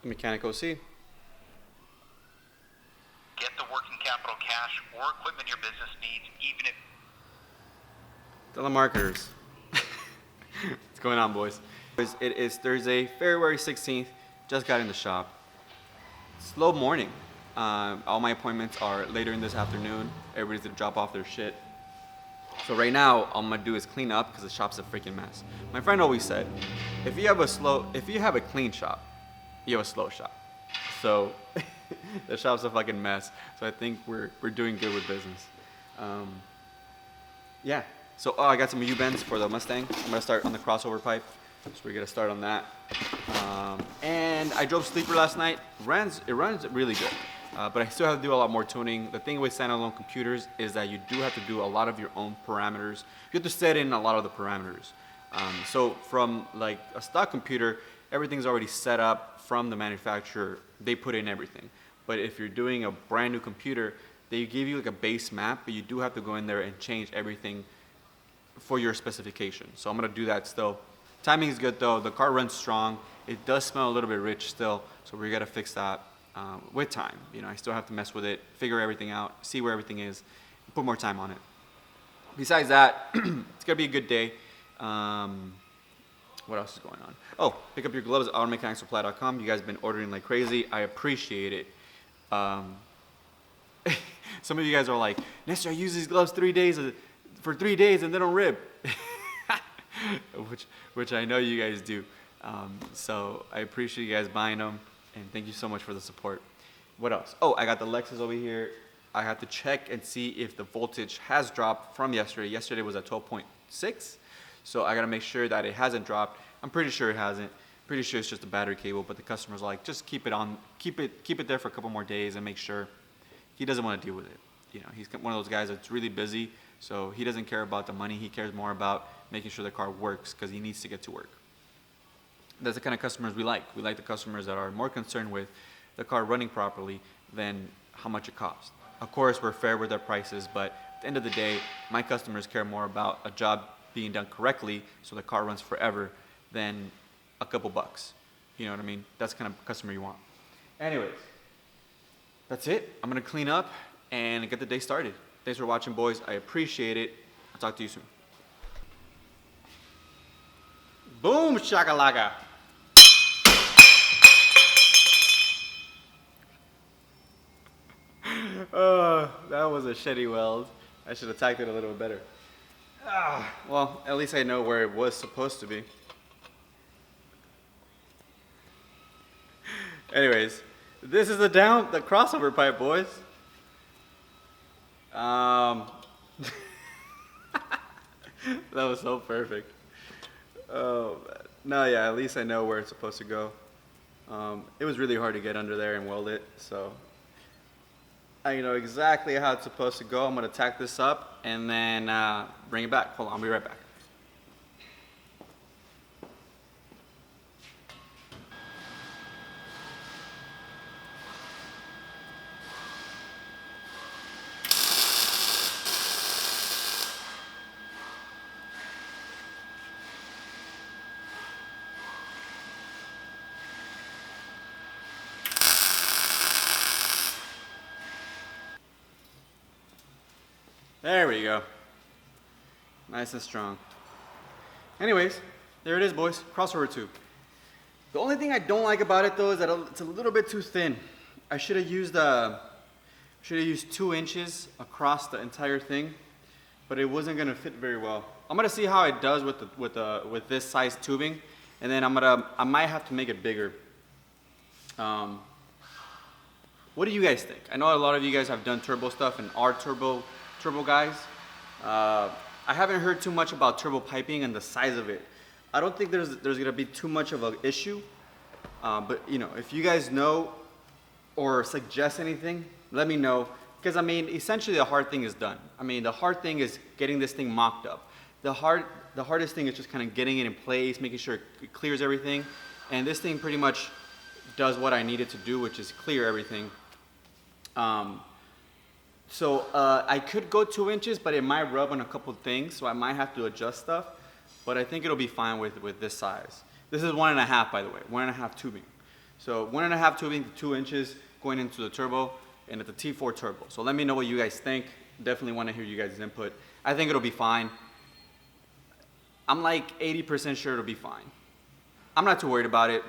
Mechanic OC. Get the working capital cash or equipment your business needs, even if... Telemarketers. What's going on, boys? It is Thursday, February 16th. Just got in the shop. Slow morning. All my appointments are later in this afternoon. Everybody's gonna drop off their shit. So right now, all I'm gonna do is clean up because the shop's a freaking mess. My friend always said, if you have a clean shop, you have a slow shop. So the shop's a fucking mess. So I think we're doing good with business. Yeah. So I got some U-bends for the Mustang. I'm gonna start on the crossover pipe. So we're gonna start on that. And I drove Sleeper last night. It runs really good. But I still have to do a lot more tuning. The thing with standalone computers is that you do have to do a lot of your own parameters. You have to set in a lot of the parameters. So from like a stock computer, everything's already set up from the manufacturer. They put in everything. But if you're doing a brand new computer, they give you like a base map, but you do have to go in there and change everything for your specification. So I'm gonna do that still. Timing is good though. The car runs strong. It does smell a little bit rich still, so we gotta fix that with time. You know, I still have to mess with it, figure everything out, see where everything is, put more time on it. Besides that, it's gonna be a good day. What else is going on? Oh, pick up your gloves at automechanicssupply.com. You guys have been ordering like crazy. I appreciate it. Some of you guys are like, Nestor, I use these gloves for 3 days and they don't rip. which I know you guys do. So I appreciate you guys buying them, and thank you so much for the support. What else? Oh, I got the Lexus over here. I have to check and see if the voltage has dropped from yesterday. Yesterday was at 12.6, so I gotta make sure that it hasn't dropped. I'm pretty sure it hasn't. Pretty sure it's just a battery cable, but the customer's like, just keep it on, keep it there for a couple more days and make sure. He doesn't want to deal with it. You know, he's one of those guys that's really busy, so he doesn't care about the money. He cares more about making sure the car works because he needs to get to work. That's the kind of customers we like. We like the customers that are more concerned with the car running properly than how much it costs. Of course, we're fair with our prices, but at the end of the day, my customers care more about a job being done correctly so the car runs forever than a couple bucks. You know what I mean? That's the kind of customer you want. Anyways, that's it. I'm gonna clean up and get the day started. Thanks for watching, boys. I appreciate it. I'll talk to you soon. Boom shakalaka. Oh, that was a shitty weld. I should have tacked it a little bit better. Well, at least I know where it was supposed to be. Anyways, this is the crossover pipe, boys. That was so perfect. Oh, man. No, yeah, at least I know where it's supposed to go. It was really hard to get under there and weld it, so I know exactly how it's supposed to go. I'm gonna tack this up and then bring it back. Hold on, I'll be right back. There we go. Nice and strong. Anyways, there it is, boys. Crossover tube. The only thing I don't like about it though is that it's a little bit too thin. I should have used 2 inches across the entire thing, but it wasn't gonna fit very well. I'm gonna see how it does with this size tubing, and then I might have to make it bigger. What do you guys think? I know a lot of you guys have done turbo stuff and are turbo guys. I haven't heard too much about turbo piping and the size of it. I don't think there's gonna be too much of an issue. But you know, if you guys know or suggest anything, let me know. Because I mean, essentially the hard thing is done. I mean, the hard thing is getting this thing mocked up. The hardest thing is just kind of getting it in place, making sure it clears everything. And this thing pretty much does what I need it to do, which is clear everything. So I could go 2 inches, but it might rub on a couple things, so I might have to adjust stuff. But I think it'll be fine with this size. This is 1.5, by the way, 1.5 tubing. So 1.5 tubing to 2 inches going into the turbo and at the T4 turbo. So let me know what you guys think. Definitely want to hear you guys' input. I think it'll be fine. I'm like 80% sure it'll be fine. I'm not too worried about it.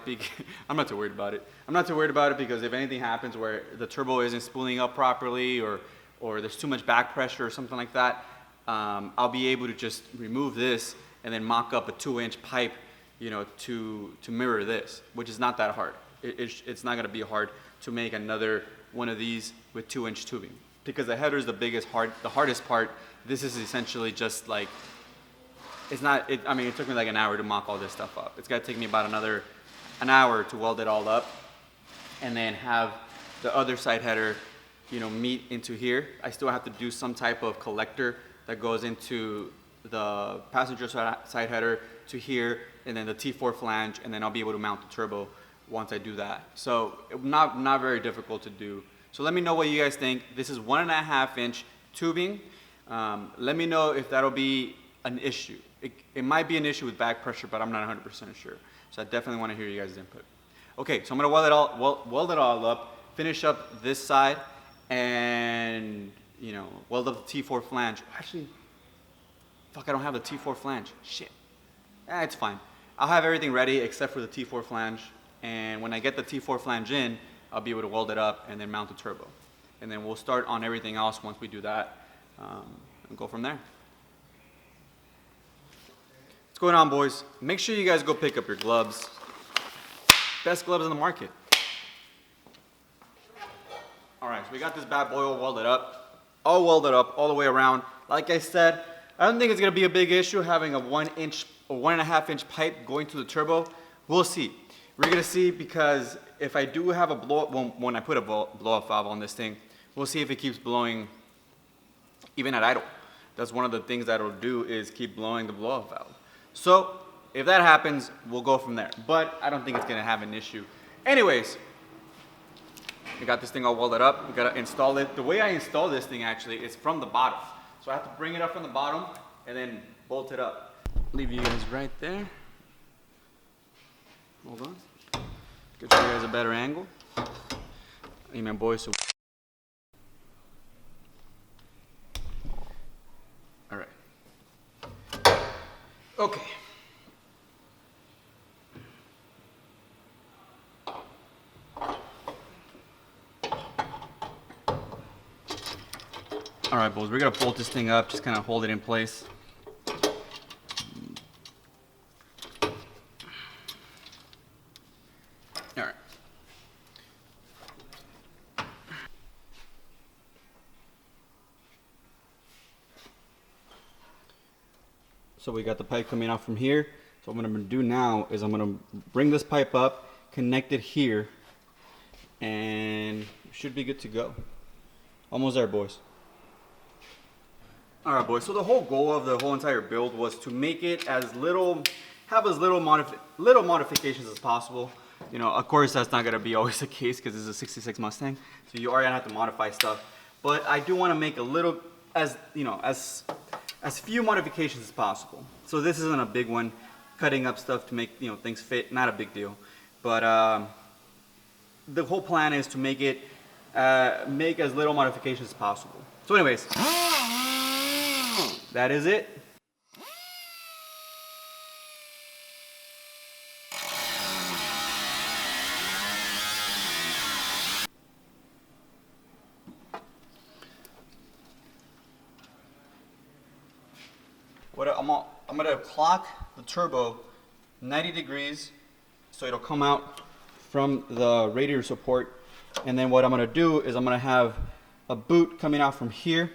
I'm not too worried about it. I'm not too worried about it because if anything happens where the turbo isn't spooling up properly or there's too much back pressure or something like that, I'll be able to just remove this and then mock up a 2-inch pipe, you know, to mirror this, which is not that hard. It's not gonna be hard to make another one of these with 2-inch tubing because the header is the hardest part. This is essentially just like, I mean, it took me like an hour to mock all this stuff up. It's gonna take me about an hour to weld it all up and then have the other side header, you know, meet into here. I still have to do some type of collector that goes into the passenger side header to here and then the T4 flange, and then I'll be able to mount the turbo once I do that. So not very difficult to do. So let me know what you guys think. This is 1.5-inch tubing. Let me know if that'll be an issue. It might be an issue with back pressure, but I'm not 100% sure. So I definitely want to hear you guys' input. Okay, so I'm gonna weld it all up, finish up this side, and you know, weld up the T4 flange. Actually, fuck, I don't have the T4 flange. Shit. It's fine. I'll have everything ready except for the T4 flange, and when I get the T4 flange in, I'll be able to weld it up and then mount the turbo. And then we'll start on everything else once we do that, and go from there. What's going on, boys? Make sure you guys go pick up your gloves. Best gloves in the market. All right, so we got this bad boy all welded up all the way around. Like I said, I don't think it's gonna be a big issue having a 1-inch or 1.5-inch pipe going to the turbo. We'll see. We're gonna see, because if I do have a when I put a blow-off valve on this thing, we'll see if it keeps blowing even at idle. That's one of the things that it'll do, is keep blowing the blow-off valve. So if that happens, we'll go from there. But I don't think it's gonna have an issue. Anyways, we got this thing all welded up. We gotta install it. The way I install this thing actually is from the bottom. So I have to bring it up from the bottom and then bolt it up. Leave you guys right there. Hold on. Get you guys a better angle. Hey man, boys. So all right. Okay. All right, boys, we're gonna bolt this thing up, just kind of hold it in place. All right. So we got the pipe coming out from here. So what I'm gonna do now is I'm gonna bring this pipe up, connect it here, and should be good to go. Almost there, boys. All right, boys, so the whole goal of the whole entire build was to make it have as little modifications as possible. You know, of course, that's not gonna be always the case because it's a 66 Mustang, so you are gonna have to modify stuff. But I do wanna make as few modifications as possible. So this isn't a big one, cutting up stuff to make, you know, things fit, not a big deal. But the whole plan is to make as little modifications as possible. So anyways, that is it. I'm gonna clock the turbo 90 degrees so it'll come out from the radiator support, and then what I'm gonna do is I'm gonna have a boot coming out from here,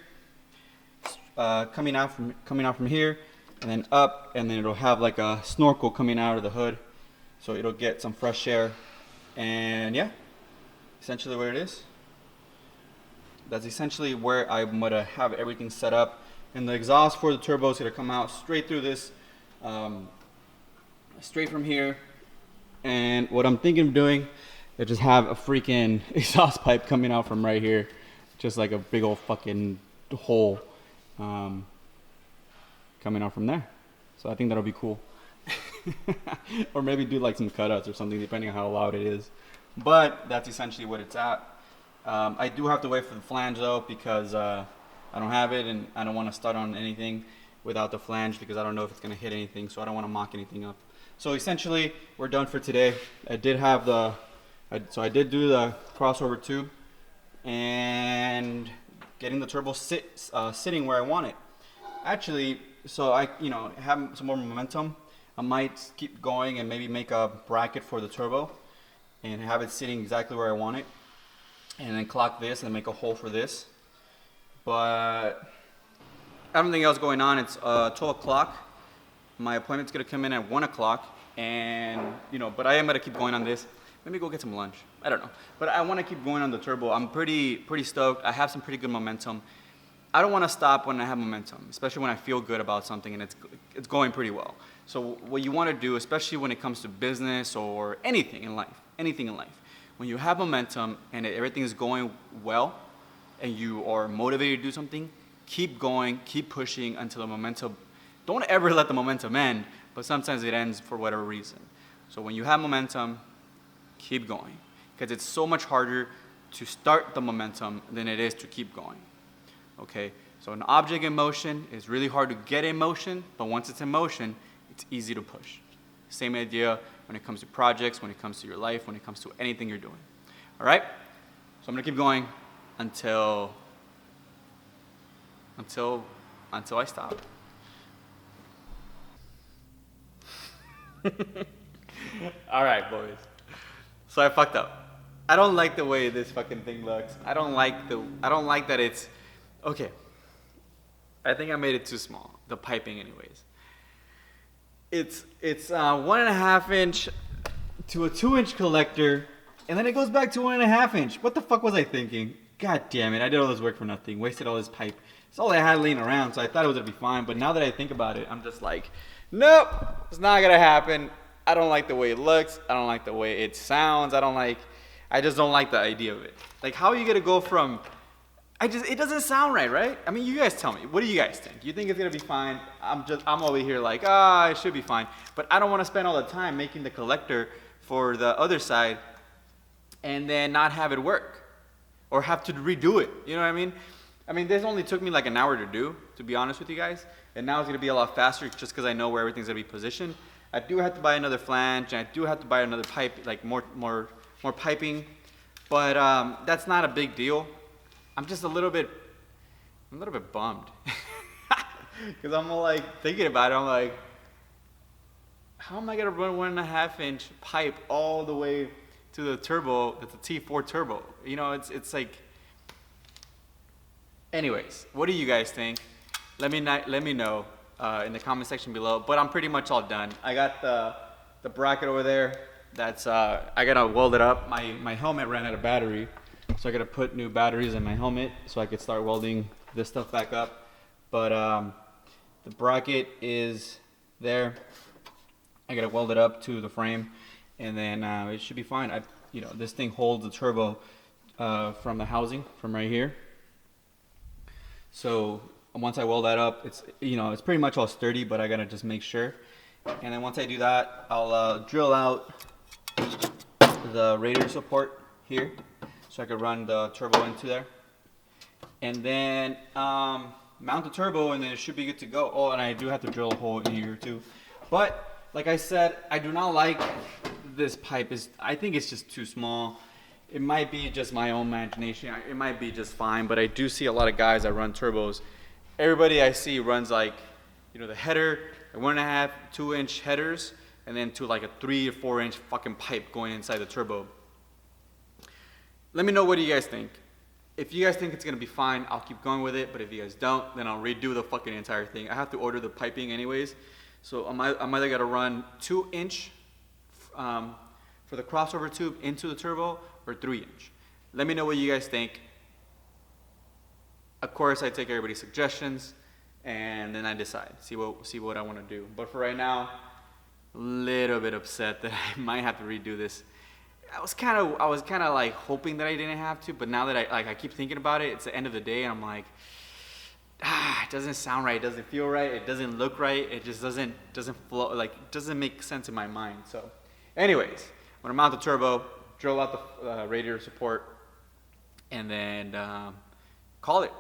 coming out from here, and then up, and then it'll have like a snorkel coming out of the hood, so it'll get some fresh air. And yeah, essentially what it is. That's essentially where I'm gonna have everything set up. And the exhaust for the turbo is gonna come out straight through this, straight from here. And what I'm thinking of doing is just have a freaking exhaust pipe coming out from right here, just like a big old fucking hole, coming out from there. So I think that'll be cool. Or maybe do like some cutouts or something, depending on how loud it is. but that's essentially what it's at. I do have to wait for the flange though because I don't have it and I don't want to start on anything without the flange because I don't know if it's going to hit anything, so I don't want to mock anything up. So essentially, we're done for today. I did have I did do the crossover tube and getting the turbo sitting where I want it. Actually, so I have some more momentum. I might keep going and maybe make a bracket for the turbo and have it sitting exactly where I want it, and then clock this and make a hole for this. But I don't think else going on. It's 12 o'clock. My appointment's gonna come in at 1 o'clock, and but I am gonna keep going on this. Let me go get some lunch. I don't know, but I want to keep going on the turbo. I'm pretty stoked. I have some pretty good momentum. I don't want to stop when I have momentum, especially when I feel good about something and it's going pretty well. So what you want to do, especially when it comes to business or anything in life, when you have momentum and everything is going well, and you are motivated to do something, keep going, keep pushing until the momentum. Don't ever let the momentum end, but sometimes it ends for whatever reason. So when you have momentum, keep going, because it's so much harder to start the momentum than it is to keep going. Okay, so an object in motion is really hard to get in motion, but once it's in motion, it's easy to push. Same idea when it comes to projects, when it comes to your life, when it comes to anything you're doing. All right, so I'm gonna keep going until I stop. All right, boys. So I fucked up. I don't like the way this fucking thing looks. I don't like that it's okay. I think I made it too small. The piping, anyways. It's 1.5 inch to a 2-inch collector, and then it goes back to 1.5 inch. What the fuck was I thinking? God damn it! I did all this work for nothing. Wasted all this pipe. It's all I had laying around, so I thought it was gonna be fine. But now that I think about it, I'm just like, nope, it's not gonna happen. I don't like the way it looks. I don't like the way it sounds. I just don't like the idea of it. Like, how are you gonna go from? It doesn't sound right? I mean, you guys tell me. What do you guys think? You think it's gonna be fine? I'm over here like, it should be fine. But I don't want to spend all the time making the collector for the other side, and then not have it work, or have to redo it. You know what I mean? I mean, this only took me like an hour to do, to be honest with you guys. And now it's gonna be a lot faster just because I know where everything's gonna be positioned. I do have to buy another flange, and I do have to buy another pipe, like more piping, but that's not a big deal. I'm just a little bit bummed, because I'm like thinking about it. I'm like, how am I gonna run 1.5 inch pipe all the way to the turbo? That's a T4 turbo. It's like. Anyways, what do you guys think? Let me know in the comment section below. But I'm pretty much all done. I got the bracket over there. That's I gotta weld it up. My helmet ran out of battery, so I gotta put new batteries in my helmet so I could start welding this stuff back up. But the bracket is there. I gotta weld it up to the frame, and then it should be fine. This thing holds the turbo from the housing from right here. So once I weld that up, it's pretty much all sturdy, but I gotta just make sure. And then once I do that, I'll drill out the radiator support here, so I could run the turbo into there. And then mount the turbo, and then it should be good to go. Oh, and I do have to drill a hole in here too. But like I said, I do not like this pipe. I think it's just too small. It might be just my own imagination. It might be just fine, but I do see a lot of guys that run turbos. Everybody I see runs like, the header, 1.5, 2-inch headers, and then to like a 3 or 4-inch fucking pipe going inside the turbo. Let me know, what do you guys think? If you guys think it's gonna be fine, I'll keep going with it. But if you guys don't, then I'll redo the fucking entire thing. I have to order the piping anyways, so I'm either gonna run 2-inch for the crossover tube into the turbo, or 3-inch. Let me know what you guys think. Of course, I take everybody's suggestions, and then I decide. See what I want to do. But for right now, a little bit upset that I might have to redo this. I was kind of like hoping that I didn't have to, but now that I keep thinking about it, it's the end of the day, and I'm like, it doesn't sound right, it doesn't feel right, it doesn't look right, it just doesn't flow, like, it doesn't make sense in my mind. So anyways, I'm gonna mount the turbo, drill out the radiator support, and then call it,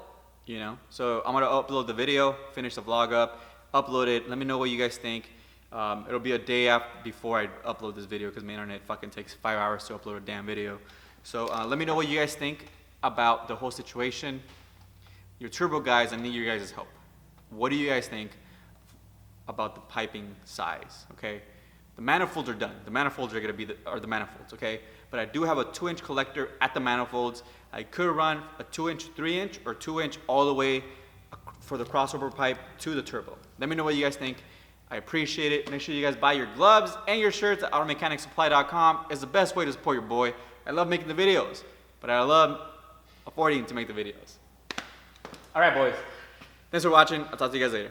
you know. So I'm gonna upload the video, finish the vlog up, upload it. Let me know what you guys think. It'll be a day before I upload this video because my internet fucking takes 5 hours to upload a damn video. So let me know what you guys think about the whole situation. Your turbo guys, I need your guys' help. What do you guys think about the piping size? Okay, the manifolds are done. The manifolds are gonna be the manifolds. Okay, but I do have a 2-inch collector at the manifolds. I could run a 2-inch, 3-inch, or 2-inch all the way for the crossover pipe to the turbo. Let me know what you guys think. I appreciate it. Make sure you guys buy your gloves and your shirts at automechanicssupply.com. It's the best way to support your boy. I love making the videos, but I love affording to make the videos. All right, boys. Thanks for watching. I'll talk to you guys later.